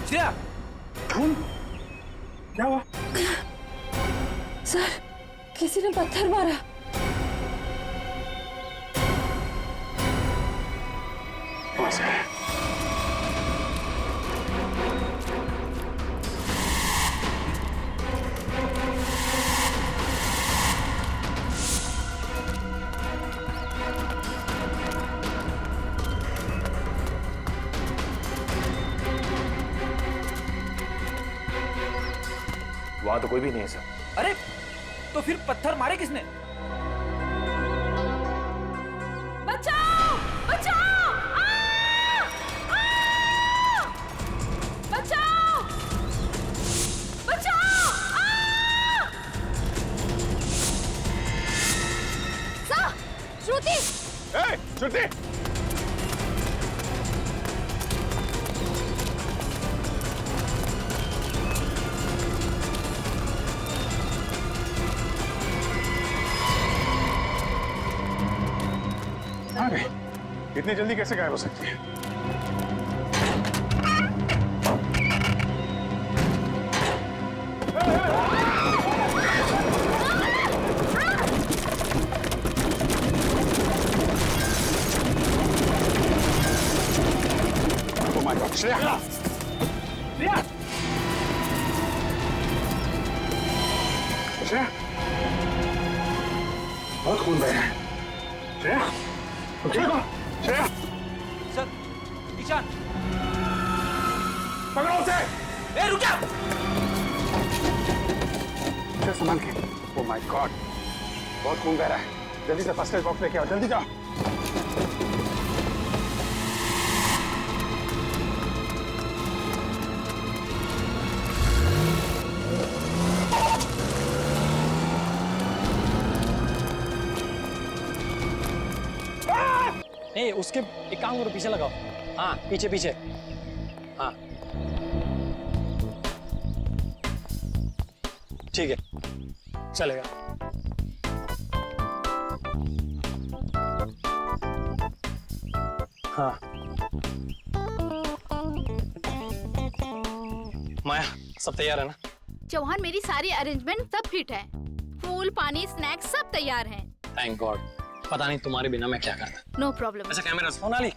श्रेया, क्या हुआ? सर, किसी ने पत्थर मारा। वहां तो कोई भी नहीं है सर। अरे तो फिर पत्थर मारे किसने? बचाओ! बचाओ! बचाओ! बचाओ! सर, श्रुति! श्रुति! इतनी जल्दी कैसे गायब हो सकती है? Oh my God, Shreya! Shreya! Shreya! बहुत खून बह रहा है। श्रेया! ठीक हो? श्रेया! सर, ईशान! पकड़ो उसे! ए, रुक जा! संभाल के। Oh my God, बहुत खून बह रहा है। जल्दी से फर्स्ट एड बॉक्स लेके आओ, जल्दी जाओ। नहीं, उसके एक काम करो, पीछे लगाओ। हाँ, पीछे पीछे। हाँ, ठीक है, चलेगा। हाँ, माया, सब तैयार है ना? चौहान, मेरी सारी अरेंजमेंट सब फिट है। फूल, पानी, स्नैक्स सब तैयार हैं। Thank God. पता नहीं तुम्हारे बिना मैं क्या करता। No problem. अच्छा, कैमरास सोनाली।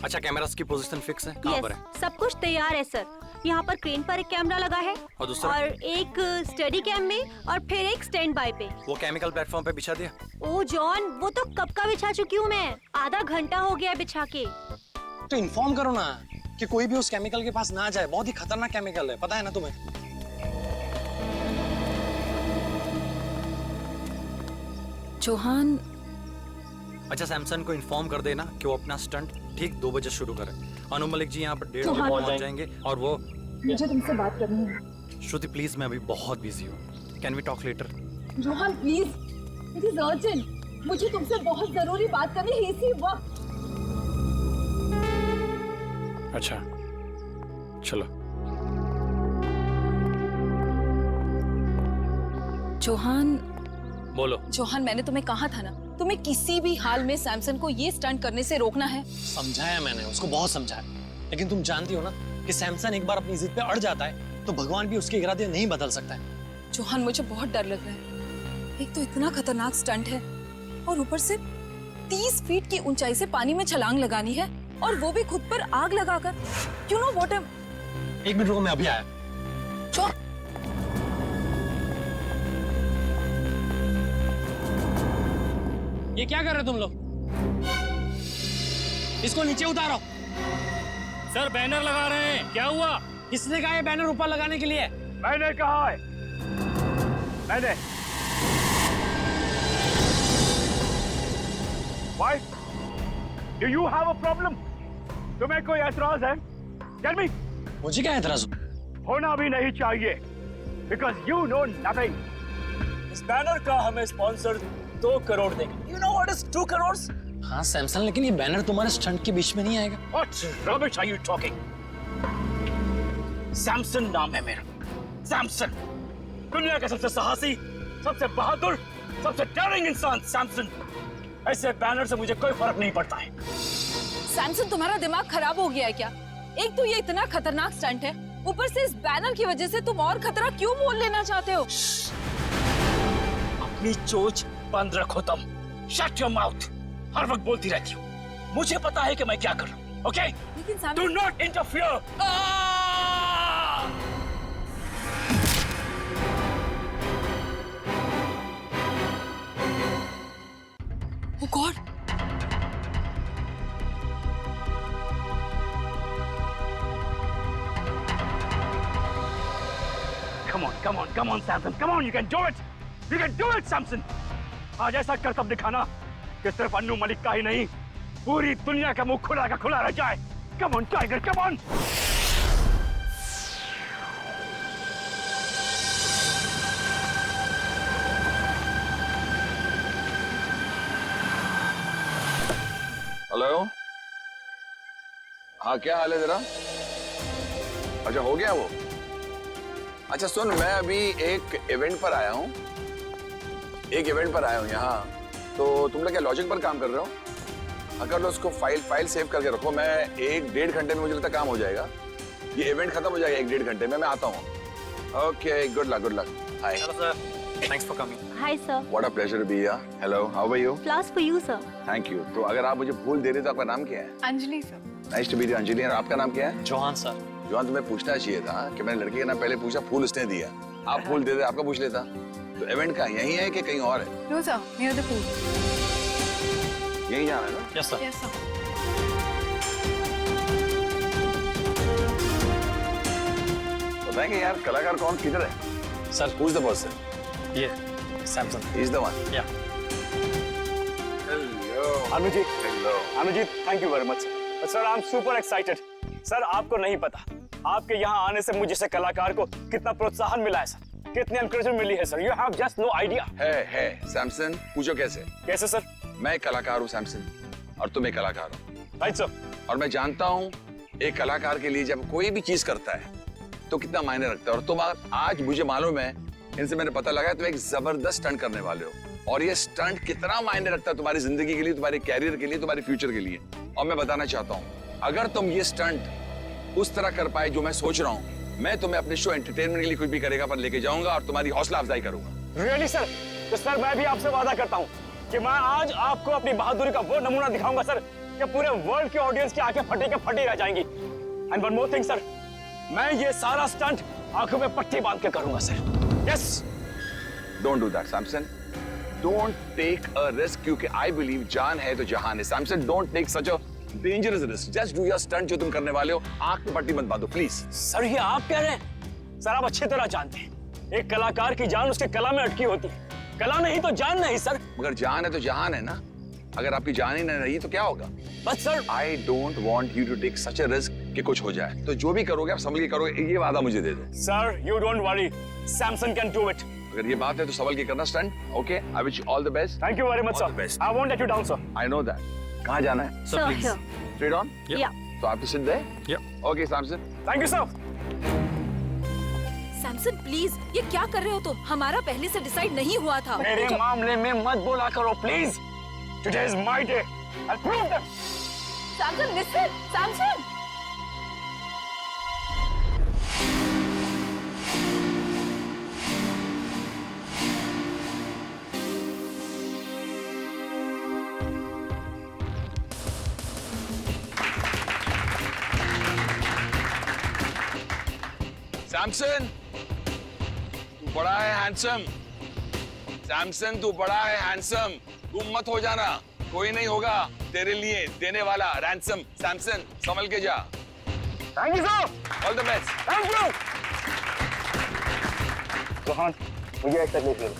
अच्छा, कैमरास की पोजीशन फिक्स है? कहाँ पर है? सब कुछ तैयार है सर। यहाँ पर क्रेन पर एक कैमरा लगा है और दूसरा? और एक स्टडी कैम में और फिर एक स्टैंड बाय पे। वो केमिकल प्लेटफॉर्म पे बिछा दिया? ओ जॉन, वो तो कब का बिछा चुकी हूँ मैं। आधा घंटा हो गया बिछा के। तो इन्फॉर्म करो ना कि कोई भी उस केमिकल के पास ना जाए। बहुत ही खतरनाक केमिकल है, पता है ना तुम्हें? चौहान, अच्छा, सैमसन को इन्फॉर्म कर देना कि वो अपना स्टंट ठीक 2 बजे शुरू करे। अनु मलिक जी यहाँ पर 1:30 बजे पहुँच जाएंगे और वो... मुझे तुमसे बात करनी है। श्रुति प्लीज, मैं अभी बहुत बिजी हूँ। Can we talk later? Chauhan please, it is urgent. मुझे तुमसे बहुत जरूरी बात करनी है इसी वक्त। अच्छा, चलो। चौहान, बोलो। चौहान, मैंने तुम्हें कहा था ना, तुम्हें किसी भी हाल में सैमसन को ये स्टंट करने से रोकना है। समझाया मैंने उसको, बहुत समझाया, लेकिन तुम जानती हो ना कि सैमसन एक बार अपनी जिद पे अड़ जाता है तो भगवान भी उसके इरादे नहीं बदल सकता है। चौहान, मुझे बहुत डर लग रहा है। एक तो इतना खतरनाक स्टंट है और ऊपर से 30 फीट की ऊंचाई से पानी में छलांग लगानी है, और वो भी खुद पर आग लगाकर। You know what? एक मिनट रुको, मैं अभी आया। ये क्या कर रहे हो तुम लोग? इसको नीचे उतारो। सर, बैनर लगा रहे हैं। क्या हुआ? किसने कहा ये बैनर ऊपर लगाने के लिए? मैंने कहा है। मैंने। Why? Do you have a problem? तुम्हें कोई ऐतराज है? Tell me. मुझे क्या ऐतराज होना भी नहीं चाहिए, because you know nothing. इस बैनर का हमें स्पॉन्सर 2 करोड़ देंगे। You know what is 2 crores? हाँ सैमसन, लेकिन ये बैनर तुम्हारे स्टंट के बीच में नहीं आएगा। What rubbish are you talking? Samson नाम है मेरा, सैमसन। दुनिया का सबसे साहसी, सबसे बहादुर, सबसे डेयरिंग इंसान सैमसन। ऐसे बैनर से मुझे कोई फर्क नहीं पड़ता है। सैमसन तुम्हारा दिमाग खराब हो गया है क्या? एक तो ये इतना खतरनाक स्टंट है, ऊपर से इस बैनर की वजह से तुम और खतरा क्यों मोल लेना चाहते हो? अपनी चोच बंद रखो तुम। Shut your mouth. हर वक्त बोलती रहती हो। मुझे पता है कि मैं क्या कर रहा हूँ, ओके? लेकिन do not interfere. Oh God! Come on, Samson. Come on, you can do it. You can do it, Samson. आज ऐसा करतब दिखाना कि सिर्फ अन्नू मलिक का ही नहीं, पूरी दुनिया का मुंह खुला का खुला रह जाए। Come on, Tiger, come on. Hello. हाँ, क्या हाल है जरा? अच्छा, हो गया वो? अच्छा सुन, मैं अभी एक इवेंट पर आया हूँ। यहाँ। तो तुम लोग क्या लॉजिक पर काम कर रहे हो? अगर लो उसको फाइल सेव करके रखो। मैं 1-1.5 घंटे में मुझे लगता काम हो जाएगा। ये इवेंट खत्म हो जाएगा 1-1.5 घंटे में। मैं आता हूँ। Okay, good luck. Hi. Hello sir, thanks for coming. Hi sir. What a pleasure to be here. Hello, how are you? Flowers for you sir. Thank you. तो अगर आप मुझे फूल दे रहे तो आपका नाम क्या है? Anjali sir. Nice to meet you Anjali. और आपका नाम क्या है? Johan sir. जोहान, तुम्हें पूछना चाहिए था कि मैंने लड़के का नाम पहले पूछा, फूल उसने दिया। आप फूल दे दे, आपका पूछ लेता। तो इवेंट का यही है कि कहीं और है? No sir, near the pool. यही जाना है ना? Yes sir. Yes sir. बताएंगे यार कलाकार कौन किधर है? Sir, Who's the person? ये सैमसन। He's the one. या Hello. Anuji, Hello. Anuji, thank you very much sir. I am super excited sir. आपको नहीं पता, आपके यहाँ आने से मुझे से कलाकार को कितना प्रोत्साहन मिला है सर, कितनी एनकरेजमेंट मिली है sir. You have just no idea. है सैमसन, पूछो कैसे? कैसे सर? मैं एक कलाकार हूँ सैमसन, और तुम एक कलाकार हो। Right sir. और मैं जानता हूँ एक कलाकार के लिए जब कोई भी चीज करता है तो कितना मायने रखता है। और तुम आज मुझे मालूम है, इनसे मैंने पता लगा, तुम एक जबरदस्त स्टंट करने वाले हो। और ये स्टंट कितना मायने रखता है तुम्हारी जिंदगी के लिए, तुम्हारे कैरियर के लिए, तुम्हारे फ्यूचर के लिए। और मैं बताना चाहता हूँ, अगर तुम ये स्टंट उस तरह कर पाए जो मैं सोच रहा हूँ, मैं तुम्हें अपने शो एंटरटेनमेंट के लिए कुछ भी करेगा पर लेके जाऊंगा और तुम्हारी हौसला अफजाई करूंगा। Really sir? तो सर मैं भी आपसे वादा करता हूँ कि मैं आज आपको अपनी बहादुरी का वो नमूना दिखाऊंगा सर कि पूरे वर्ल्ड की ऑडियंस की आंखें फटे के फटी रह जाएंगी। And one more thing sir, मैं ये सारा स्टंट आंखों में पट्टी बांध के करूंगा sir. Yes. Don't do that Samson, don't take a risk, क्योंकि आई बिलीव जान है तो जहान है। Samson, don't take such a dangerous risk. Just do your stunt जो तुम करने वाले हो। आंख में पट्टी मत बांधो प्लीज। सर ये आप कह रहे हैं? सर आप अच्छी तरह जानते हैं एक कलाकार की जान उसके कला में अटकी होती है। कला नहीं तो जान नहीं सर। मगर जान है तो जहान है ना। अगर आपकी जान ही नहीं रही तो क्या होगा? बस sir, I don't want you to take such a risk कि कुछ हो जाए। तो जो भी करोगे आप संभल के करोगे, ये वादा मुझे दे दो। Sir you don't worry, Samson can do it. अगर ये बात है तो संभल के करना stunt. Okay, I wish you all the best. Thank you very much All the sir. best. I won't let you down sir. I know that. कहाँ जाना है? Sir please. here. Straight on? Yeah. तो आप तो सिद्ध है? या okay Samson. Thank you sir. Samson please, ये क्या कर रहे हो तुम? हमारा पहले से डिसाइड नहीं हुआ था। मेरे मामले में मत बोला करो please. Today is my day. I prove that. Samson listen, Samson. Samson, तू बड़ा है हैंडसम। सैमसन, तू बड़ा है हैंडसम। तुम मत हो जाना, कोई नहीं होगा तेरे लिए देने वाला रैंसम। सैमसन, संभल के जा। Thank you sir. All the best. Thank you. Rohan, मुझे एक तकलीफ है।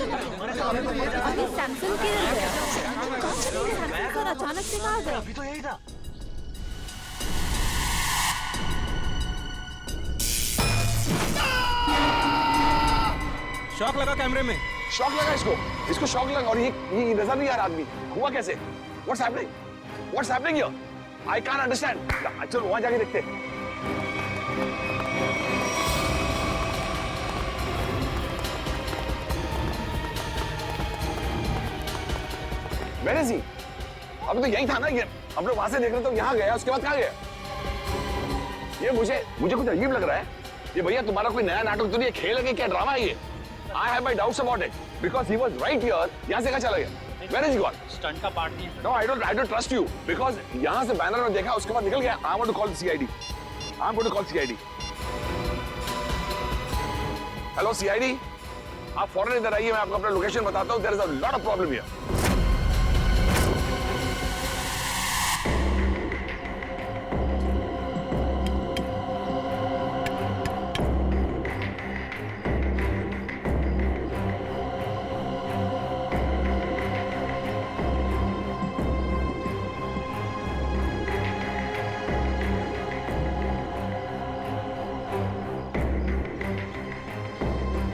अभी सैमसंग किधर गया? कहाँ चले गए सैमसंग सर? अचानक से कहाँ गए? अभी तो यही था। शॉक लगा कैमरे में। शॉक लगा इसको शॉक लगा और ये नजर नहीं आ रहा आदमी। हुआ कैसे? What's happening? What's happening here? I can't understand. चलो वहां जाके देखते हैं। Where is he? अभी तो यही था ना ये। हम लोग वहां से देख रहे थे, यहाँ गया, उसके बाद कहाँ गया? ये मुझे कुछ अजीब लग रहा है। ये भैया तुम्हारा कोई नया नाटक तो नहीं है, खेल है कि क्या ड्रामा है ये? I have my doubts about it because he was right here. यहाँ से कहाँ चला गया? Where is he gone? Stunt का पार्ट नहीं है। No, I don't trust you because यहाँ से बैनर में देखा, उसके बाद निकल गया। I want to call the CID. I'm going to call CID. Hello CID. आप फौरन इधर आइए, मैं आपको अपना लोकेशन बताता हूँ। There is a lot of problem here.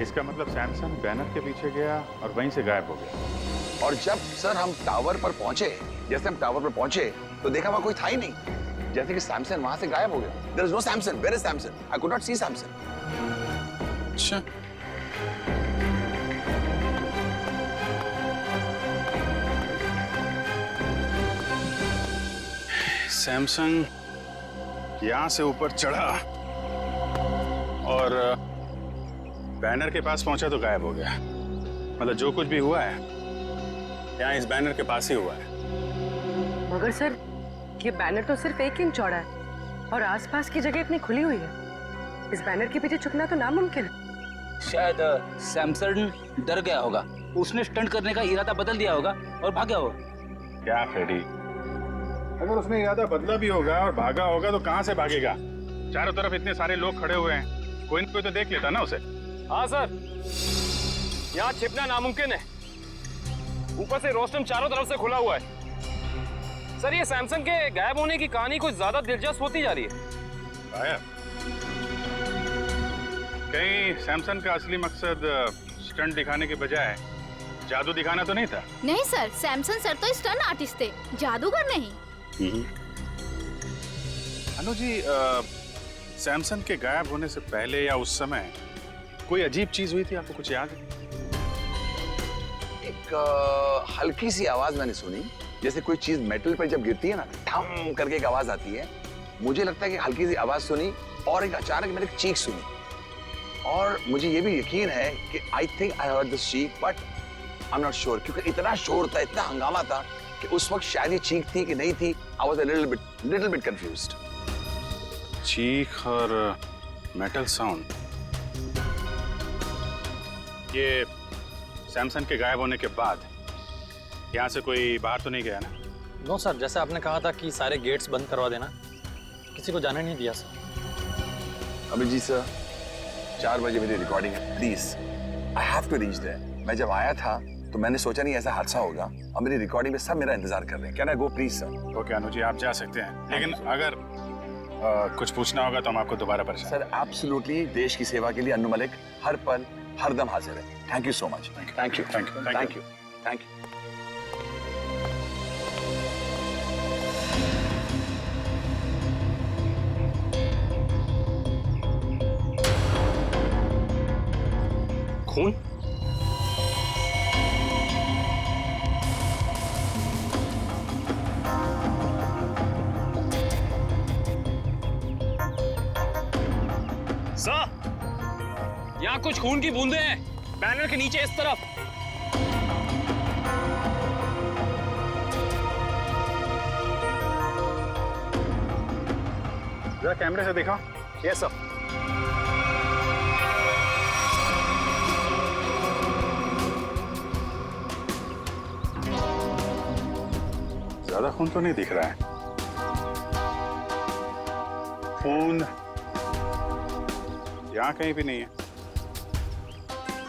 इसका मतलब सैमसंग बैनर के पीछे गया और वहीं से गायब हो गया। और जब सर हम टावर पर पहुंचे, जैसे हम टावर पर पहुंचे तो देखा वहां कोई था ही नहीं, जैसे कि सैमसंग वहां से गायब हो गया। There is no Samson. Where is Samson? I could not see Samson. अच्छा, सैमसंग यहां से ऊपर चढ़ा और बैनर के पास पहुंचा तो गायब हो गया। मतलब जो कुछ भी हुआ है यहाँ इस बैनर के पास ही हुआ है। मगर सर, ये बैनर तो सिर्फ 1 इंच चौड़ा है और आसपास की जगह इतनी खुली हुई है। इस बैनर के पीछे छुपना तो नामुमकिन है। शायद सैमसंग डर गया होगा, उसने स्टंट करने का इरादा बदल दिया होगा और भागा होगा। क्या फ्रेडी, अगर उसने इरादा बदला भी होगा और भागा होगा तो कहाँ से भागेगा? चारों तरफ इतने सारे लोग खड़े हुए हैं, कोई न कोई तो देख लेता ना उसे। हाँ सर, यहाँ छिपना नामुमकिन है। ऊपर से रोस्टम चारों तरफ से खुला हुआ है। सर, ये सैमसंग के गायब होने की कहानी कुछ ज्यादा दिलचस्प होती जा रही है। गायब? कहीं सैमसंग का असली मकसद स्टंट दिखाने के बजाय जादू दिखाना तो नहीं था? नहीं सर, सैमसंग सर तो स्टंट आर्टिस्ट थे, जादूगर नहीं। अनु जी, सैमसंग के गायब होने से पहले या उस समय कोई अजीब चीज हुई थी, आपको कुछ याद है? एक हल्की सी आवाज मैंने सुनी, जैसे कोई चीज मेटल पर जब गिरती है ना, ठम करके एक आवाज आती है। मुझे लगता है कि हल्की सी आवाज सुनी और एक अचानक मैंने एक चीख सुनी, और मुझे ये भी यकीन है कि I think I heard this चीख, but I am not sure, क्योंकि इतना शोर था, इतना हंगामा था कि उस वक्त शायद ये चीख थी कि नहीं थी। I was a little bit confused. चीख और मेटल साउंड, ये सैमसंग के गायब होने के बाद यहाँ से कोई बाहर तो नहीं गया ना? नो सर, जैसे आपने कहा था कि सारे गेट्स बंद करवा देना, किसी को जाने नहीं दिया सर। अभिजीत सर, 4 बजे मेरी रिकॉर्डिंग है, please I have to reach there. मैं जब आया था तो मैंने सोचा नहीं ऐसा हादसा होगा, और मेरी रिकॉर्डिंग में सब मेरा इंतजार कर रहे हैं। Can I go please sir? Okay Anu ji, आप जा सकते हैं, लेकिन अगर कुछ पूछना होगा तो हम आपको दोबारा परेशान। सर एब्सोल्युटली, देश की सेवा के लिए अन्नू मलिक हर पल हर दम हाजिर है। Thank you so much. Thank you thank you thank you thank you. खून? सर, यहाँ कुछ खून की बूंदें हैं, बैनर के नीचे इस तरफ। जरा कैमरे से देखा। Yes sir. ज्यादा खून तो नहीं दिख रहा है। खून यहाँ कहीं भी नहीं है।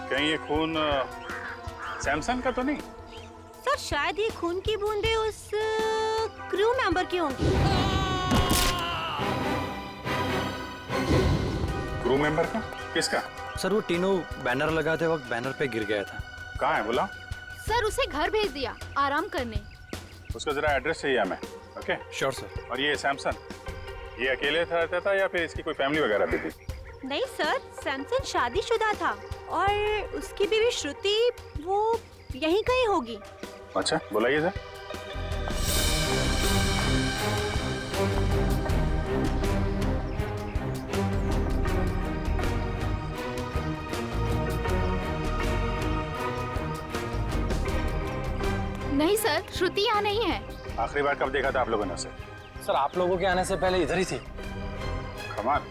कहीं ये खून सैमसंग का तो नहीं? सर शायद ये खून की बूंदें उस क्रू मेंबर की होंगी। क्रू मेंबर का? किसका? सर वो तीनों बैनर लगाते वक्त बैनर पे गिर गया था। कहाँ है बोला? सर उसे घर भेज दिया आराम करने। उसका जरा एड्रेस चाहिए हमें। Okay sure sir. और ये सैमसंग, ये अकेले रहता था या फिर इसकी कोई फैमिली वगैरह भी थी? नहीं सर, सैमसंग शादीशुदा था और उसकी बीवी श्रुति वो यहीं कहीं होगी। अच्छा बुलाइए सर। नहीं सर, श्रुति यहाँ नहीं है। आखिरी बार कब देखा था आप लोगों ने उसे? सर आप लोगों के आने से पहले इधर ही थी। कमाल,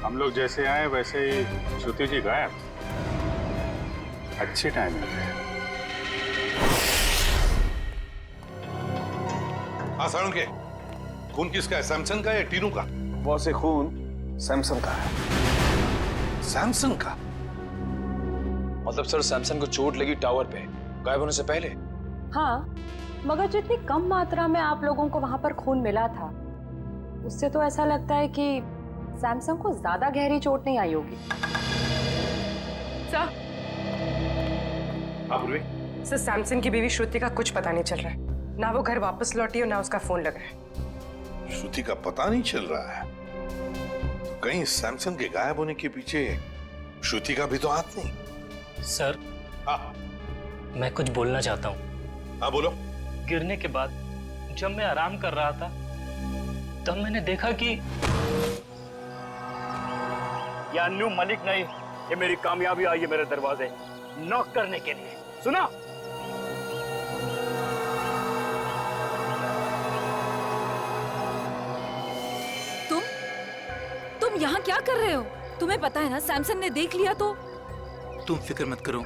हम लोग जैसे आए वैसे ही श्रुति जी गायब। अच्छी टाइमिंग है। हाँ सारुण के, खून किसका है, सैमसंग का या टीनू का? वो से खून सैमसंग का है। सैमसंग का? मतलब सर सैमसंग को चोट लगी टावर पे गायब होने से पहले? हाँ, मगर जितनी कम मात्रा में आप लोगों को वहां पर खून मिला था, उससे तो ऐसा लगता है कि सैमसंग को ज्यादा गहरी चोट नहीं आई होगी। सर, सर सैमसंग की बीवी श्रुति का कुछ पता नहीं चल रहा है। ना वो घर वापस लौटी और ना उसका फोन लगा है। श्रुति का पता नहीं चल रहा है? तो कहीं सैमसंग के गायब होने के पीछे श्रुति का भी तो हाथ नहीं? सर हाँ मैं कुछ बोलना चाहता हूँ। हाँ बोलो। गिरने के बाद जब मैं आराम कर रहा था तब मैंने देखा कि या न्यू मलिक नहीं, ये मेरी कामयाबी आई है मेरे दरवाजे नॉक करने के लिए। सुना? तुम यहाँ क्या कर रहे हो? तुम्हें पता है ना सैमसंग ने देख लिया तो? तुम फिक्र मत करो,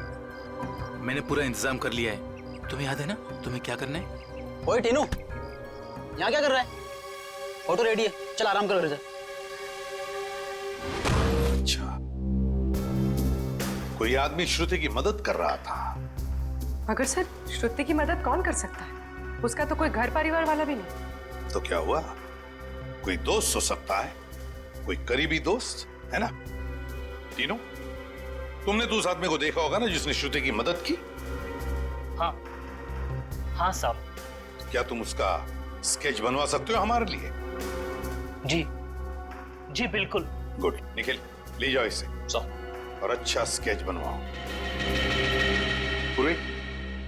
मैंने पूरा इंतजाम कर लिया है। तुम्हें याद है ना तुम्हें क्या करना है? ओए टीनू, यहाँ क्या कर रहा है? फोटो रेडी है, चल आराम करो घर से। अच्छा, कोई आदमी श्रुति की मदद कर रहा था। मगर सर, श्रुति की मदद कौन कर सकता है? उसका तो कोई घर परिवार वाला भी नहीं। तो क्या हुआ? कोई दोस्त हो सकता है, कोई करीबी दोस्त, है ना? टीनू, तुमने तो उस आदमी को देखा होगा ना जिसने श्रुति की मदद की? हाँ हाँ साहब। क्या तुम उसका स्केच बनवा सकते हो हमारे लिए? जी जी बिल्कुल। गुड, निखिल ले जाओ इसे और अच्छा स्केच बनवाओ। पूरी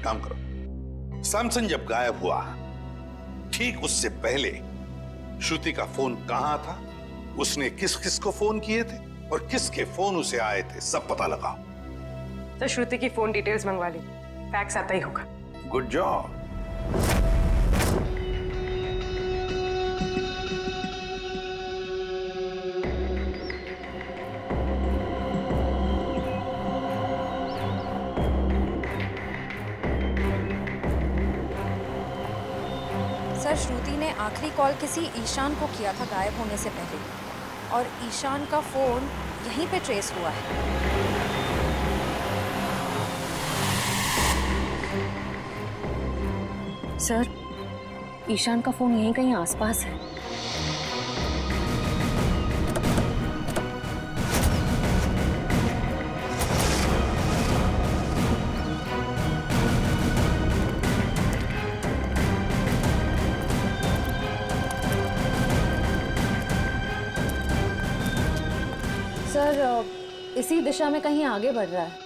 काम करो। सैमसंग जब गायब हुआ ठीक उससे पहले श्रुति का फोन कहां था, उसने किस किस को फोन किए थे और किसके फोन उसे आए थे, सब पता लगाओ। तो श्रुति की फोन डिटेल्स मंगवा ली, फैक्स आता ही होगा। Good job. सर श्रुति ने आखिरी कॉल किसी ईशान को किया था गायब होने से पहले, और ईशान का फोन यहीं पे ट्रेस हुआ है। सर, ईशान का फोन यहीं कहीं आसपास है। सर, इसी दिशा में कहीं आगे बढ़ रहा है।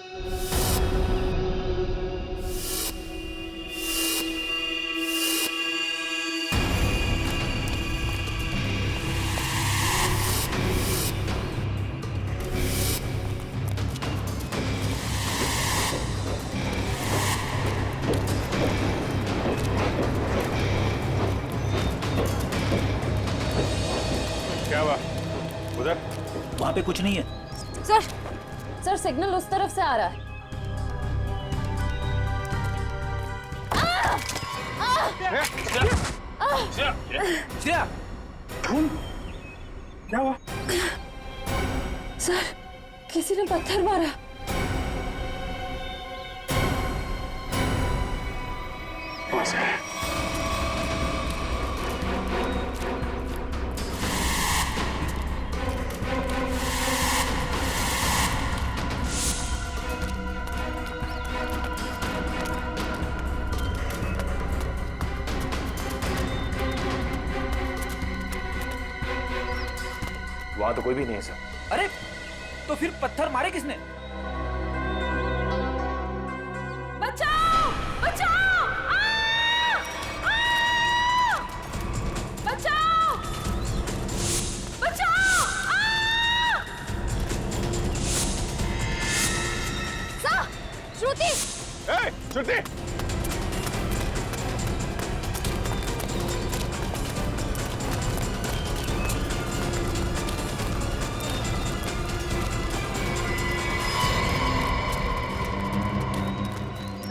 क्या हुआ उधर? वहां पे कुछ नहीं है। सर सिग्नल उस तरफ से आ रहा है। श्रेया, क्या हुआ? सर, किसी ने पत्थर मारा। से है। वहां तो कोई भी नहीं है सर। अरे तो फिर पत्थर मारे किसने? बचाओ बचाओ बचाओ बचाओ श्रुति श्रुति,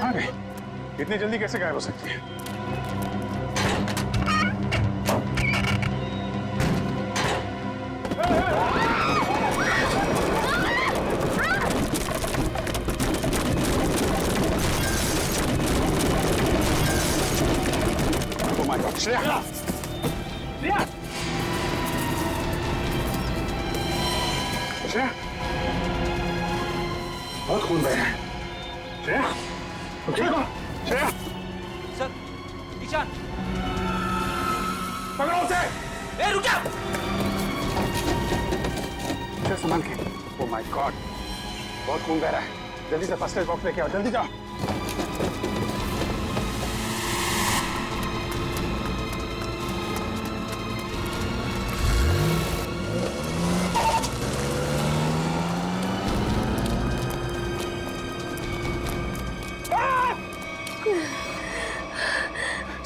अरे इतनी जल्दी कैसे गायब हो सकती है? Oh my God, Shreya! Shreya! बहुत खून बह रहा है। श्रेया! ठीक हो? श्रेया! सर ईशान, पकड़ो उसे! ए रुक जा! श्रेया संभाल के। Oh my God, बहुत खून बह रहा है। जल्दी से फर्स्ट एड बॉक्स लेके आओ, जल्दी जाओ।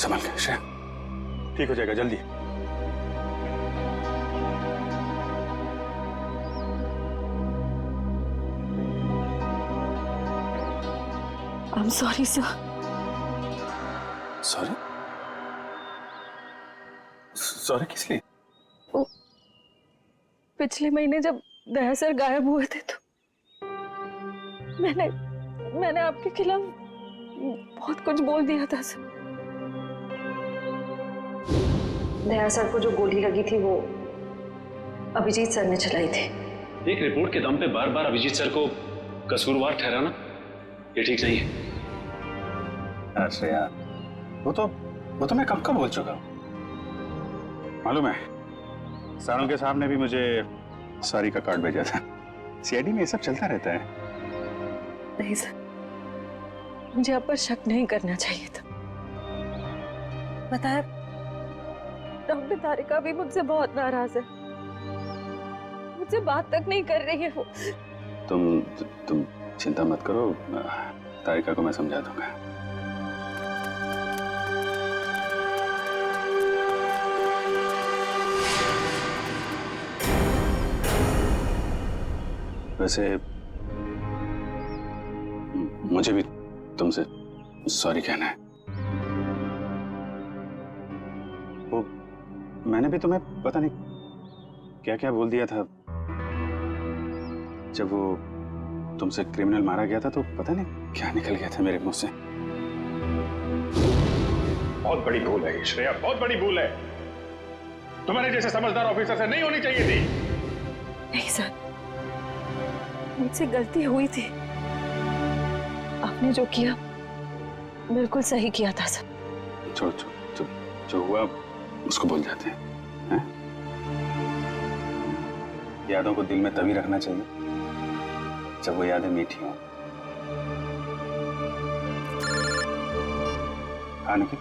संभाल के श्रेया, ठीक हो जाएगा जल्दी। I'm sorry sir. Sorry? Sorry किस लिए? पिछले महीने जब दया सर गायब हुए थे तो मैंने आपके खिलाफ बहुत कुछ बोल दिया था सर। दया सर को जो गोली लगी थी वो अभिजीत सर ने चलाई थी। एक रिपोर्ट के दम पे बार बार अभिजीत सर को कसूरवार ठहराना ये ठीक नहीं है। अरे यार, वो तो मैं कब का बोल चुका हूँ। मालूम है, सारण के साहब ने भी मुझे सॉरी का कार्ड भेजा था। सीआईडी में ये सब चलता रहता है। नहीं सर, मुझे आप पर शक नहीं करना चाहिए था। बताया, डॉक्टर तारिका भी मुझसे बहुत नाराज है, मुझसे बात तक नहीं कर रही है वो। तुम चिंता मत करो, तारिका को मैं समझा दूंगा। वैसे मुझे भी तुमसे सॉरी कहना है। वो मैंने भी तुम्हें पता नहीं क्या क्या बोल दिया था। जब वो तुमसे क्रिमिनल मारा गया था तो पता नहीं क्या निकल गया था मेरे मुंह से। बहुत बड़ी भूल है श्रेया, बहुत बड़ी भूल है। तुम्हारे जैसे समझदार ऑफिसर से नहीं होनी चाहिए थी। नहीं सर, मुझसे गलती हुई थी। आपने जो किया बिल्कुल सही किया था सर। छोड़ो, जो हुआ उसको भूल जाते हैं। यादों को दिल में तभी रखना चाहिए जब वो यादें मीठी हों। निखिल,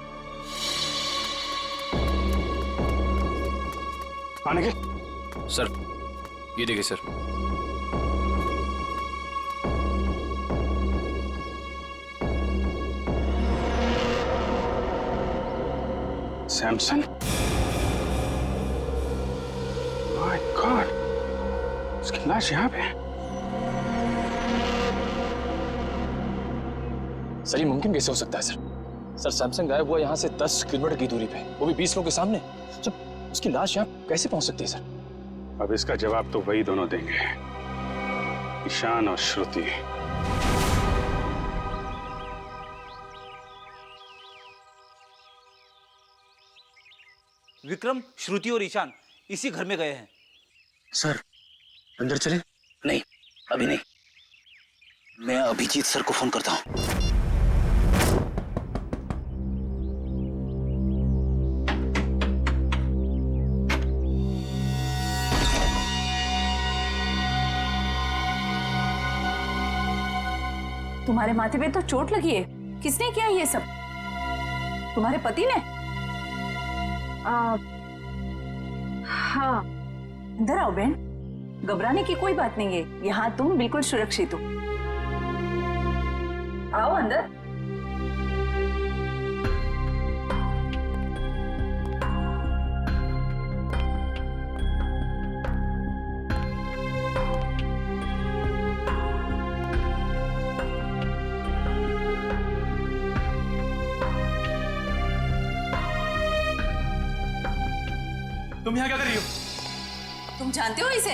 निखिल। सर ये देखिए सर। सैमसन, माय गॉड, उसकी लाश यहाँ पे है। सर ये मुमकिन कैसे हो सकता है सर? सर सैमसंग गायब हुआ यहाँ से 10 किलोमीटर की दूरी पे, वो भी 20 लोगों के सामने। सर उसकी लाश यहाँ कैसे पहुंच सकती है सर? अब इसका जवाब तो वही दोनों देंगे, ईशान और श्रुति। विक्रम, श्रुति और ईशान इसी घर में गए हैं। सर अंदर चले? नहीं, अभी नहीं। मैं अभिजीत सर को फोन करता हूँ। तुम्हारे माथे पे तो चोट लगी है। किसने किया ये सब? तुम्हारे पति ने? हाँ। अंदर आओ बहन, घबराने की कोई बात नहीं है। यहाँ तुम बिल्कुल सुरक्षित हो। आओ अंदर। तुम यहाँ क्या कर रही हो? तुम जानते हो इसे?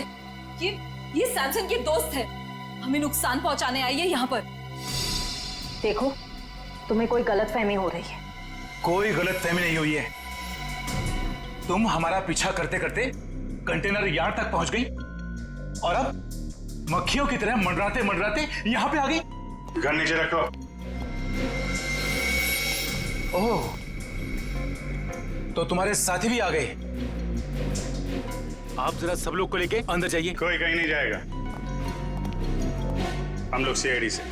ये सैमसन की दोस्त है। हमें नुकसान पहुंचाने आई है यहाँ पर। देखो, तुम्हें कोई गलतफहमी हो रही है। कोई गलतफहमी नहीं हुई है। तुम हमारा पीछा करते करते कंटेनर यार्ड तक पहुंच गई और अब मक्खियों की तरह मंडराते मंडराते यहाँ पे आ गई। गन नीचे रखो। ओह, तो तुम्हारे साथी भी आ गए। आप जरा सब लोग को लेके अंदर जाइए। कोई कहीं नहीं जाएगा। हम लोग सीआईडी से।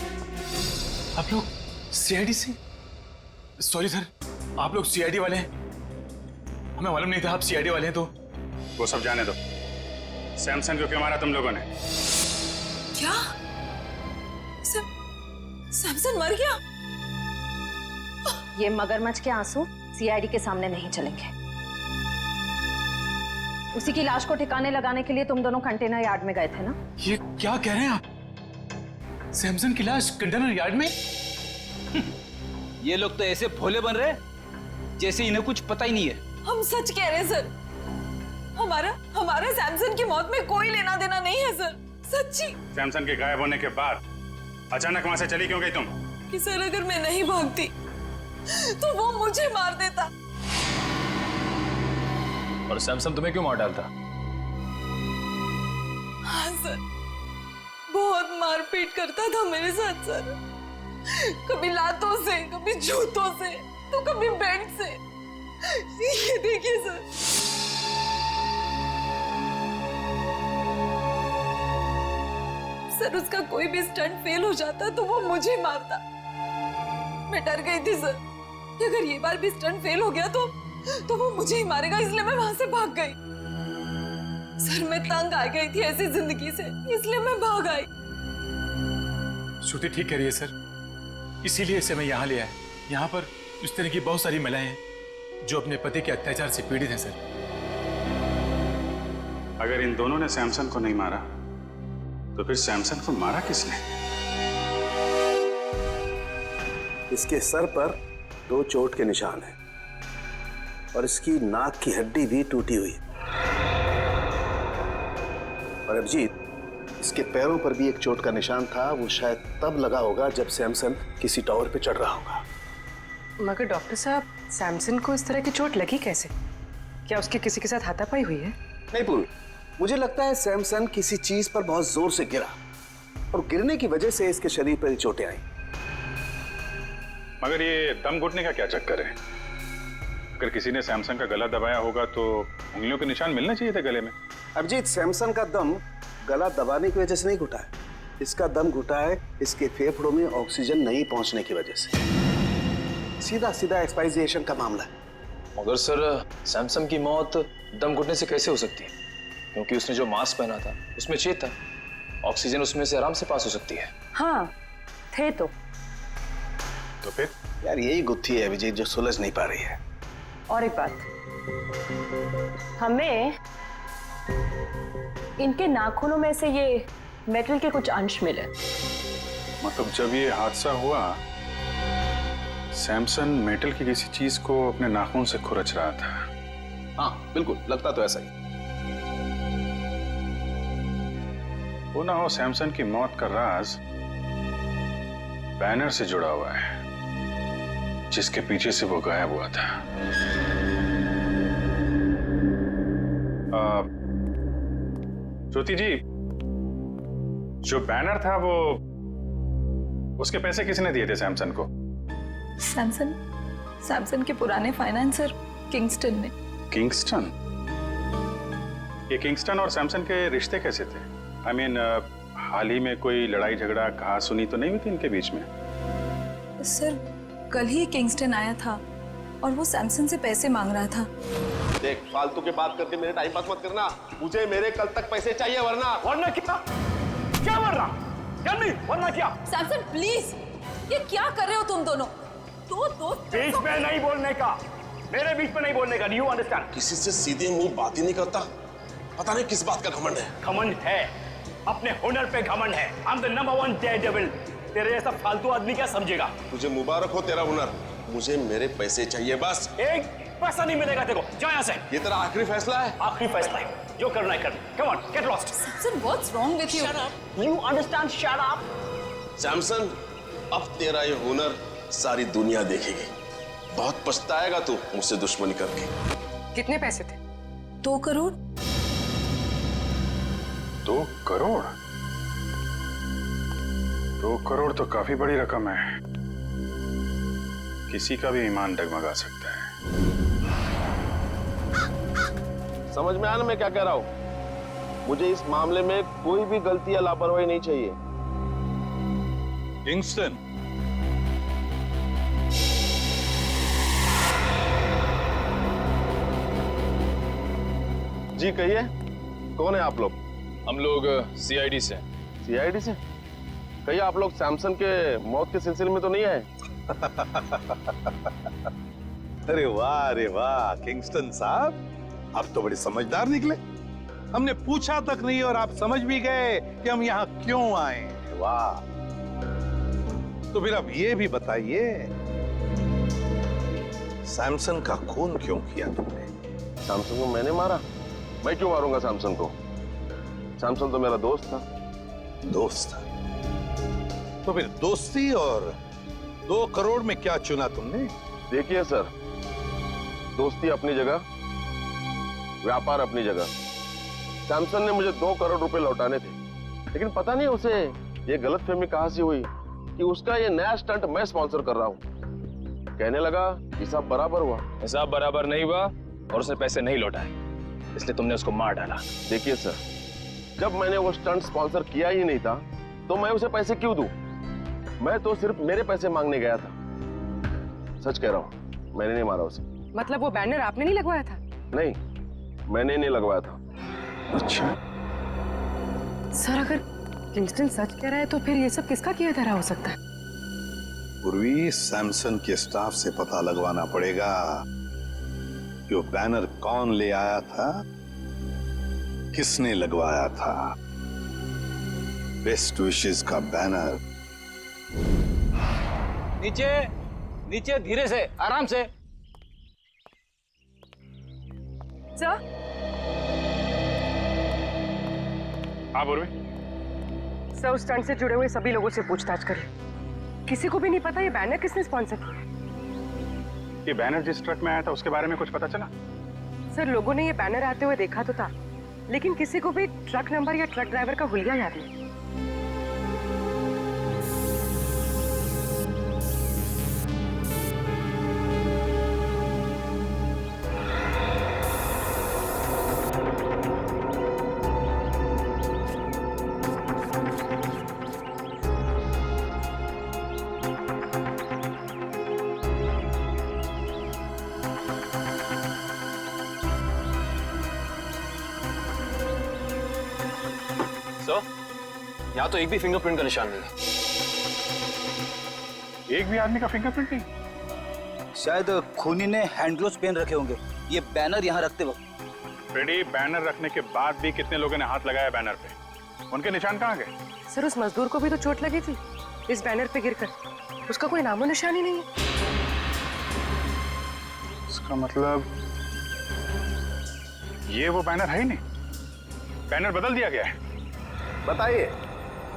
आप लोग सीआईडी से? सॉरी सर, आप लोग सीआईडी वाले हैं? हमें मालूम नहीं था आप सीआईडी वाले हैं। तो वो सब जाने दो। सैमसन को क्यों मारा तुम लोगों ने? क्या? सैमसन मर गया? ये मगरमच्छ के आंसू सीआईडी के सामने नहीं चलेंगे। उसी की लाश को ठिकाने लगाने के लिए तुम दोनों कंटेनर यार्ड में गए थे ना? ये क्या कह रहे हैं आप? सैमसन की लाश कंटेनर यार्ड में? ये लोग तो ऐसे भोले बन रहे जैसे इन्हें कुछ पता ही नहीं है। हम सच कह रहे हैं सर। हमारा सैमसन की मौत में कोई लेना देना नहीं है सर। सच्ची। सैमसन के गायब होने के बाद अचानक वहां से चली क्यों गई तुम? कि सर अगर मैं नहीं भागती तो वो मुझे मार देता। और सैमसन तुम्हें क्यों मार डालता? हाँ सर, बहुत मारपीट करता था मेरे साथ सर। कभी लातों से, कभी जूतों से, तो कभी बेल्ट से। ये देखिए सर। सर उसका कोई भी स्टंट फेल हो जाता तो वो मुझे मारता। मैं डर गई थी सर कि अगर ये बार भी स्टंट फेल हो गया तो वो मुझे ही मारेगा, इसलिए मैं वहां से भाग गई। सर मैं तंग आ गई थी ऐसी जिंदगी से, इसलिए मैं भाग आई। श्रुति ठीक कह रही है सर, इसीलिए इसे मैं यहाँ ले आया। यहाँ पर इस तरह की बहुत सारी महिलाएं हैं जो अपने पति के अत्याचार से पीड़ित हैं सर। अगर इन दोनों ने सैमसन को नहीं मारा तो फिर सैमसन को मारा किसने? इसके सर पर 2 चोट के निशान हैं और इसकी नाक की हड्डी भी टूटी हुई है। और अभिजीत, इसके पैरों पर भी एक चोट का निशान था। वो शायद तब लगा होगा जब सैमसन किसी टावर पे चढ़ रहा होगा। मगर डॉक्टर साहब, सैमसन को इस तरह की चोट लगी कैसे? क्या उसके किसी के साथ हाथापाई हुई है? नहीं पूर्व, मुझे लगता है सैमसन किसी चीज पर बहुत जोर से गिरा और गिरने की वजह से इसके शरीर पर चोटें आई। मगर ये दम घुटने का क्या चक्कर है? अगर किसी ने सैमसन का गला दबाया होगा तो उंगलियों के निशान मिलने चाहिए थे गले में। अभिजीत, सैमसन का दम गला दबाने की वजह से नहीं घुटा है। इसका दम घुटा है इसके फेफड़ों में ऑक्सीजन नहीं पहुंचने की वजह से। सीधा सीधा एक्सपायरिएशन का मामला है। मगर सर, सैमसन की मौत दम घुटने से कैसे हो सकती है? क्योंकि उसने जो मास्क पहना था उसमें छेद था। ऑक्सीजन उसमें से आराम से पास हो सकती है। हाँ थे तो फिर यार यही गुत्थी है अभिजीत जो सुलझ नहीं पा रही है। और एक बात, हमें इनके नाखूनों में से ये मेटल के कुछ अंश मिले। मतलब जब ये हादसा हुआ सैमसन मेटल की किसी चीज को अपने नाखून से खुरच रहा था। हाँ बिल्कुल, लगता तो ऐसा ही। वो ना हो सैमसन की मौत का राज बैनर से जुड़ा हुआ है जिसके पीछे से वो गायब हुआ था। श्रुति जी, जो बैनर था वो उसके पैसे किसने दिए थे सैमसन को? सैमसन के पुराने फाइनेंसर किंगस्टन ने। किंगस्टन? ये किंगस्टन और सैमसन के रिश्ते कैसे थे? आई मीन, हाल ही में कोई लड़ाई झगड़ा कहा सुनी तो नहीं हुई थी इनके बीच में? सर, कल ही किंगस्टन आया था और वो सैमसन से पैसे मांग रहा था। देख, फालतू के बात करके मेरे टाइम पास मत करना। मुझे मेरे कल तक पैसे चाहिए, वरना क्या वरना? वरना क्या? सैमसन प्लीज, ये क्या कर रहे हो तुम दोनों? दो दोस्त बीच में नहीं बोलने का, मेरे बीच में नहीं बोलने का। You understand? किसी से सीधे मुंह बात ही नहीं करता। पता नहीं किस बात का घमंड है। घमंड है, अपने हुनर पे घमंड है। I am the number 1 Daredevil. तेरे जैसा फालतू आदमी क्या समझेगा? तुझे मुबारक हो तेरा हुनर। मुझे मेरे पैसे चाहिए बस। एक पैसा नहीं मिलेगा तेरे को। जा यहाँ से। ये तेरा आखिरी फैसला है? आखिरी फैसला है, जो करना है कर। Come on, get lost. Samson, what's wrong with you? You understand? Shut up. Samson, अब तेरा ये हुनर सारी दुनिया देखेगी। बहुत पछताएगा तू मुझसे दुश्मनी करके। कितने पैसे थे? 2 करोड़। 2 करोड़? 2 करोड़ तो काफी बड़ी रकम है। किसी का भी ईमान डगमगा सकता है। समझ में आया ना मैं क्या कह रहा हूं? मुझे इस मामले में कोई भी गलती या लापरवाही नहीं चाहिए। किंगस्टन, जी कहिए, कौन है आप लोग? हम लोग सीआईडी से। सीआईडी से? कहिए, आप लोग सैमसन के मौत के सिलसिले में तो नहीं आए? अरे वाह किंगस्टन साहब, आप तो बड़े समझदार निकले। हमने पूछा तक नहीं और आप समझ भी गए कि हम यहाँ क्यों आए। वाह। तो फिर अब ये भी बताइए, सैमसन का खून क्यों किया तुमने? सैमसन को मैंने मारा? मैं क्यों मारूंगा सैमसन को? सैमसन तो मेरा दोस्त था। दोस्त था? तो फिर दोस्ती और 2 करोड़ में क्या चुना तुमने? देखिए सर, दोस्ती अपनी जगह, व्यापार अपनी जगह। सैमसन ने मुझे 2 करोड़ रुपए लौटाने थे, लेकिन पता नहीं उसे ये गलतफहमी कहां से हुई कि उसका ये नया स्टंट मैं स्पॉन्सर कर रहा हूं। कहने लगा हिसाब बराबर हुआ। हिसाब बराबर नहीं हुआ और उसने पैसे नहीं लौटाए, इसलिए तुमने उसको मार डाला। देखिए सर, जब मैंने वो स्टंट स्पॉन्सर किया ही नहीं था तो मैं उसे पैसे क्यों दूं? मैं तो सिर्फ मेरे पैसे मांगने गया था। सच कह रहा हूं, मैंने नहीं मारा उसे। मतलब वो बैनर आपने नहीं लगवाया था? नहीं, मैंने नहीं लगवाया था। अच्छा सर, अगर किंगस्टन सच कह रहा है तो फिर ये सब किसका किया धरा हो सकता है? पूर्वी, सैमसन के स्टाफ से पता लगवाना पड़ेगा कि वो बैनर कौन ले आया था, किसने लगवाया था। बेस्ट विशेस का बैनर। नीचे नीचे, धीरे से, आराम से। सर? हाँ पूर्वी। सर, उस स्टंट से जुड़े हुए सभी लोगों से पूछताछ करिए। किसी को भी नहीं पता ये बैनर किसने स्पॉन्सर किया। ये बैनर जिस ट्रक में आया था उसके बारे में कुछ पता चला? सर, लोगों ने ये बैनर आते हुए देखा तो था, लेकिन किसी को भी ट्रक नंबर या ट्रक ड्राइवर का हुलिया याद नहीं। यहाँ तो एक भी फिंगरप्रिंट का निशान नहीं है। एक भी आदमी का फिंगरप्रिंट नहीं? शायद खूनी ने हैंड ग्लोव्स पहन रखे होंगे ये बैनर यहाँ रखते वक्त। फ्रेडी, बैनर रखने के बाद भी कितने लोगों ने हाथ लगाया बैनर पे? उनके निशान कहाँ गए? सर, उस मजदूर को भी तो चोट लगी थी इस बैनर पे गिरकर। उसका कोई नामो निशान ही नहीं है। इसका मतलब ये वो बैनर है ही नहीं, बैनर बदल दिया गया है। बताइए,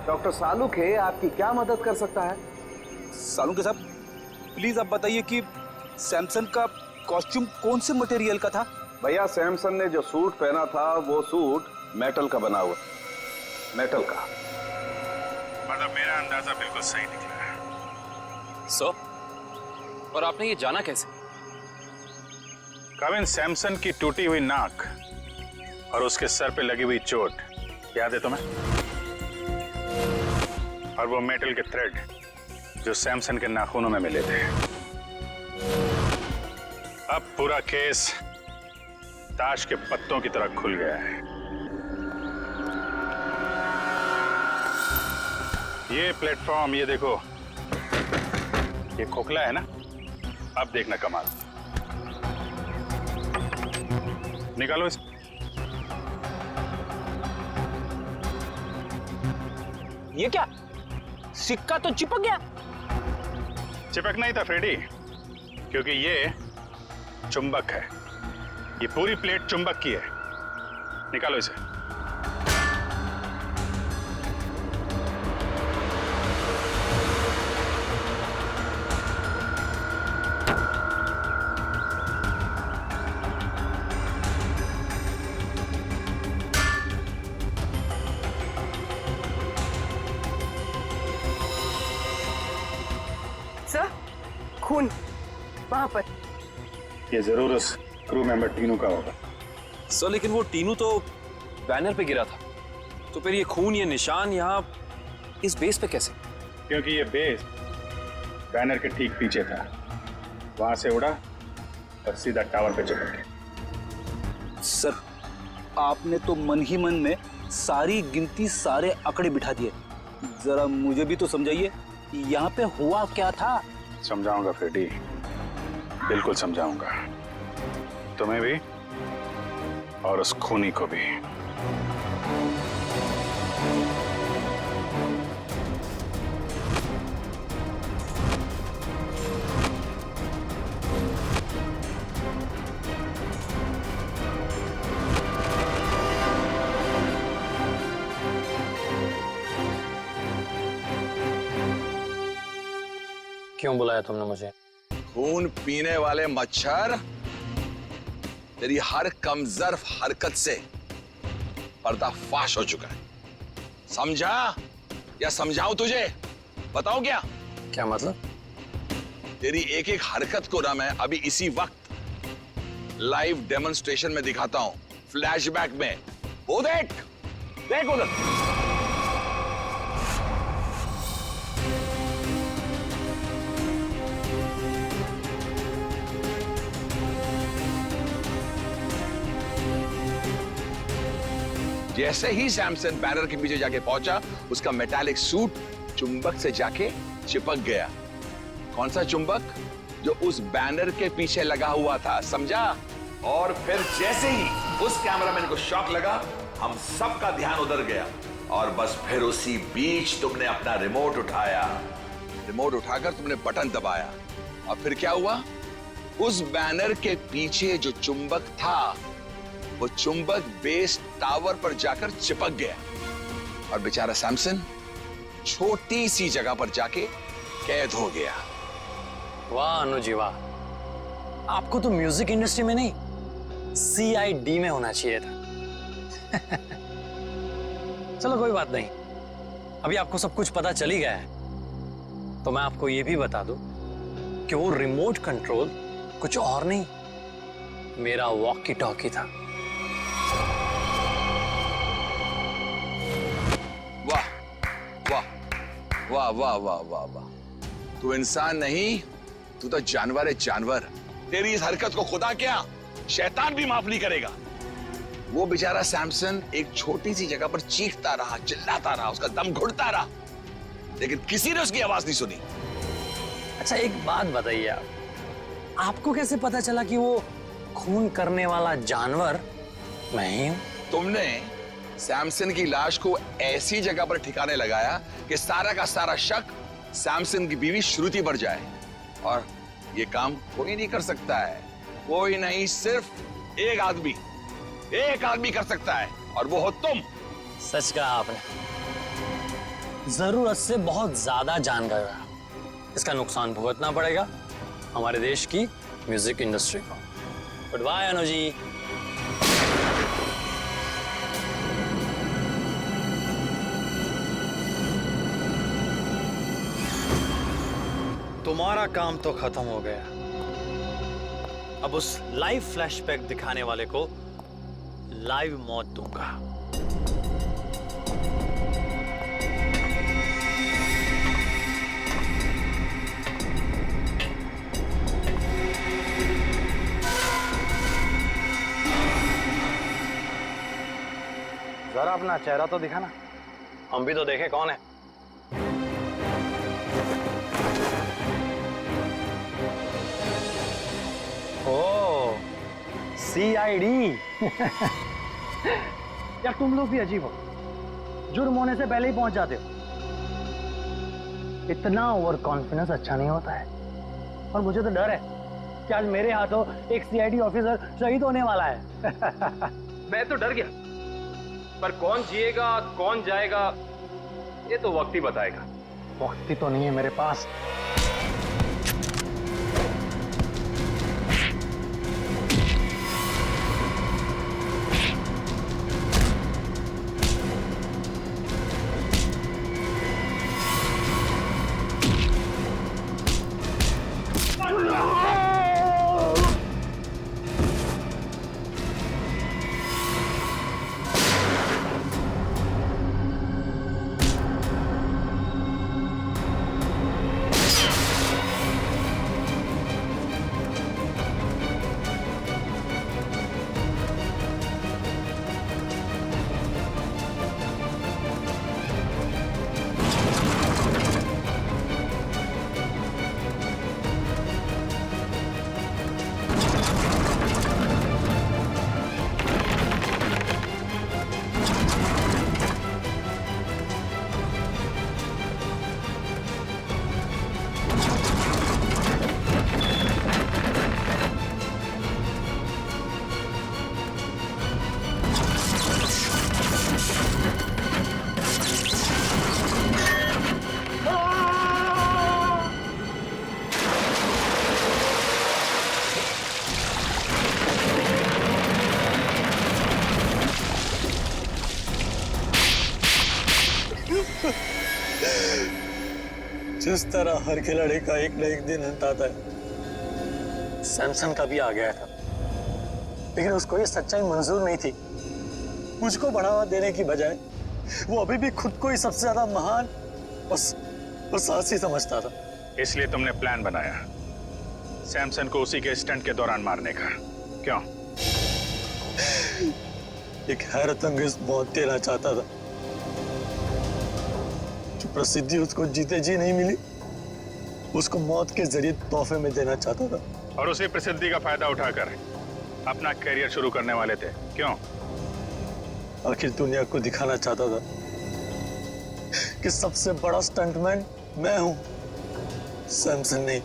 डॉक्टर सालुखे आपकी क्या मदद कर सकता है? सालुखे साहब, प्लीज आप बताइए कि सैमसन का कॉस्ट्यूम कौन से मटेरियल का था? भैया सैमसन ने जो सूट पहना था वो सूट मेटल का बना हुआ, मेटल का। मतलब मेरा अंदाजा बिल्कुल सही निकला। सो और आपने ये जाना कैसे? कविन, सैमसन की टूटी हुई नाक और उसके सर पे लगी हुई चोट याद है तुम्हें? और वो मेटल के थ्रेड जो सैमसन के नाखूनों में मिले थे। अब पूरा केस ताश के पत्तों की तरह खुल गया है। ये प्लेटफॉर्म, ये देखो, ये खोखला है ना? अब देखना कमाल। निकालो इस। ये क्या? सिक्का तो चिपक गया। चिपकना ही था फ्रेडी, क्योंकि ये चुंबक है। ये पूरी प्लेट चुंबक की है। निकालो इसे। सर, खून वहां पर। ये जरूर उस क्रू मेंबर टीनू का होगा। सर लेकिन वो टीनू तो बैनर पे गिरा था, तो फिर ये खून, ये निशान यहाँ इस बेस पे कैसे? क्योंकि ये बेस बैनर के ठीक पीछे था। वहां से उड़ा और सीधा टावर पे चिपक गया। सर, आपने तो मन ही मन में सारी गिनती, सारे आंकड़े बिठा दिए। जरा मुझे भी तो समझाइए, यहाँ पे हुआ क्या था? समझाऊंगा फ्रेडी, बिल्कुल समझाऊंगा। तुम्हें भी और उस खूनी को भी। क्यों बुलाया तुमने मुझे? खून पीने वाले मच्छर, तेरी हर कमजोर हरकत से पर्दाफाश हो चुका है। समझा या समझाऊं तुझे? बताओ क्या? क्या मतलब? तेरी एक एक हरकत को ना मैं अभी इसी वक्त लाइव डेमोन्स्ट्रेशन में दिखाता हूं, फ्लैशबैक में। वो देख, देख उधर। जैसे ही सैमसन बैनर के पीछे जाके पहुंचा, उसका मेटालिक सूट चुंबक से जाके चिपक गया। कौन सा चुंबक? जो उस बैनर के पीछे लगा हुआ था, समझा? और फिर जैसे ही उस कैमरामैन को शॉक लगा, हम सबका ध्यान उधर गया और बस फिर उसी बीच तुमने अपना रिमोट उठाया। रिमोट उठाकर तुमने बटन दबाया और फिर क्या हुआ? उस बैनर के पीछे जो चुंबक था, वो चुंबक बेस टावर पर जाकर चिपक गया और बेचारा सैमसन छोटी सी जगह पर जाके कैद हो गया। वाह अनुजी वाह, आपको तो म्यूजिक इंडस्ट्री में नहीं, CID में होना चाहिए था। चलो कोई बात नहीं, अभी आपको सब कुछ पता चल ही गया है, तो मैं आपको ये भी बता दूं कि वो रिमोट कंट्रोल कुछ और नहीं, मेरा वॉकी टॉकी था। वाह वाह वाह वाह वाह वाह वाह, तू इंसान नहीं, तू तो जानवर है, जानवर। तेरी इस हरकत को खुदा क्या शैतान भी माफ नहीं करेगा। वो बेचारा सैमसन एक छोटी सी जगह पर चीखता रहा, चिल्लाता रहा, उसका दम घुटता रहा, लेकिन किसी ने उसकी आवाज नहीं सुनी। अच्छा एक बात बताइए, आपको कैसे पता चला कि वो खून करने वाला जानवर मैं ही हूं? तुमने सैमसन की लाश को ऐसी जगह पर ठिकाने लगाया कि सारा का सारा शक सैमसन की बीवी श्रुति पर जाए, और ये काम कोई नहीं कर सकता है। कोई नहीं, सिर्फ एक आदमी कर सकता है, और वो हो तुम। सच कहा आपने, जरूरत से बहुत ज्यादा जान गया। इसका नुकसान भुगतना पड़ेगा हमारे देश की म्यूजिक इंडस्ट्री को। Good bye Anu ji. तुम्हारा काम तो खत्म हो गया। अब उस लाइव फ्लैशबैक दिखाने वाले को लाइव मौत दूंगा। जरा अपना चेहरा तो दिखाना, हम भी तो देखें कौन है। ओ, CID। यार तुम लोग भी अजीब हो, जुर्म होने से पहले ही पहुंच जाते हो। इतना ओवर कॉन्फिडेंस अच्छा नहीं होता है। और मुझे तो डर है कि आज मेरे हाथों एक CID ऑफिसर शहीद होने वाला है। मैं तो डर गया, पर कौन जिएगा कौन जाएगा ये तो वक्त ही बताएगा। वक्त ही तो नहीं है मेरे पास। जिस तरह हर खिलाड़ी का एक न एक दिन अंत आता है, सैमसन का भी आ गया था। लेकिन उसको ये सच्चाई मंजूर नहीं थी। मुझको बढ़ावा देने की बजाय वो अभी भी खुद को ही सबसे ज्यादा महान और साहसी समझता था। इसलिए तुमने प्लान बनाया सैमसन को उसी के स्टंट के दौरान मारने का, क्यों? एक हैरतअंगेज मौत देना चाहता था। जो प्रसिद्धि उसको जीते जी नहीं मिली, उसको मौत के जरिए तोहफे में देना चाहता था। और उसी प्रसिद्धि का फायदा उठाकर अपना करियर शुरू करने वाले थे, क्यों? आखिर दुनिया को दिखाना चाहता था कि सबसे बड़ा स्टंटमैन मैं हूं, सैमसन नहीं।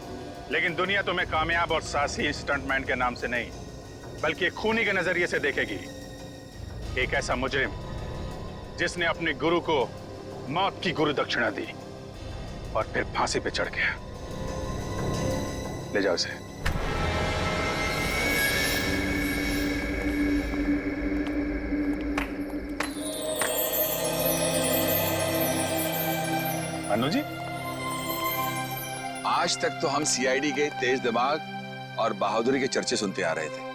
लेकिन दुनिया तुम्हें कामयाब और साहसी स्टंटमैन के नाम से नहीं, बल्कि एक खूनी के नजरिए से देखेगी। एक ऐसा मुजरिम जिसने अपने गुरु को मौत की गुरु दक्षिणा दी और फिर फांसी पे चढ़ गया। ले जाओ इसे। अनु जी, आज तक तो हम CID के तेज दिमाग और बहादुरी के चर्चे सुनते आ रहे थे।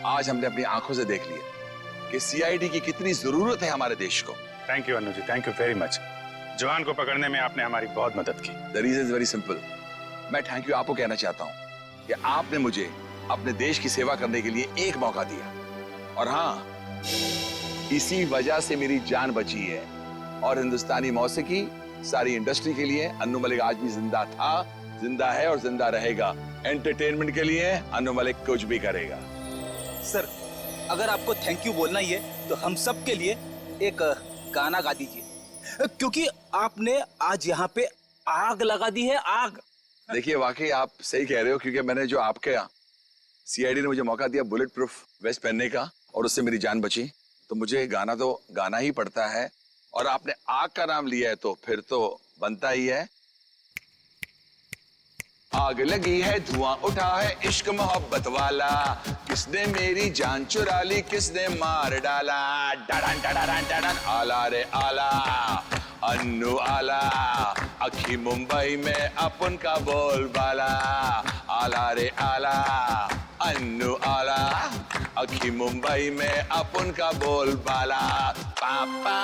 आज हमने अपनी आंखों से देख लिया कि CID की कितनी जरूरत है हमारे देश को। Thank you Anu ji, thank you very much. जवान को पकड़ने में आपने हमारी बहुत मदद की। The reason is very simple. मैं थैंक यू आपको कहना चाहता हूँ कि आपने मुझे अपने देश की सेवा करने के लिए एक मौका दिया, और हाँ, इसी वजह से मेरी जान बची है। और हिंदुस्तानी मौसीकी सारी इंडस्ट्री के लिए अन्नू मलिक आज भी जिंदा था, जिंदा है और जिंदा रहेगा। एंटरटेनमेंट के लिए अन्नू मलिक कुछ भी करेगा। सर, अगर आपको थैंक यू बोलना ही है तो हम सब के लिए एक गाना गा दीजिए, क्योंकि आपने आज यहाँ पे आग लगा दी है, आग। देखिए, वाकई आप सही कह रहे हो, क्योंकि मैंने जो आपके CID ने मुझे मौका दिया बुलेट प्रूफ वेस्ट पहनने का, और उससे मेरी जान बची, तो मुझे गाना तो गाना ही पड़ता है। और आपने आग का नाम लिया है तो फिर तो बनता ही है। आग लगी है, धुआं उठा है इश्क मोहब्बत वाला, किसने मेरी जान चुरा ली, किसने मार डाला। डडन डडन डडन आला रे आला, अन्नू आला, अखी मुंबई में अपन का बोलबाला। आला रे आला, अन्नू आला, अखी मुंबई में अपन का बोलबाला। पापा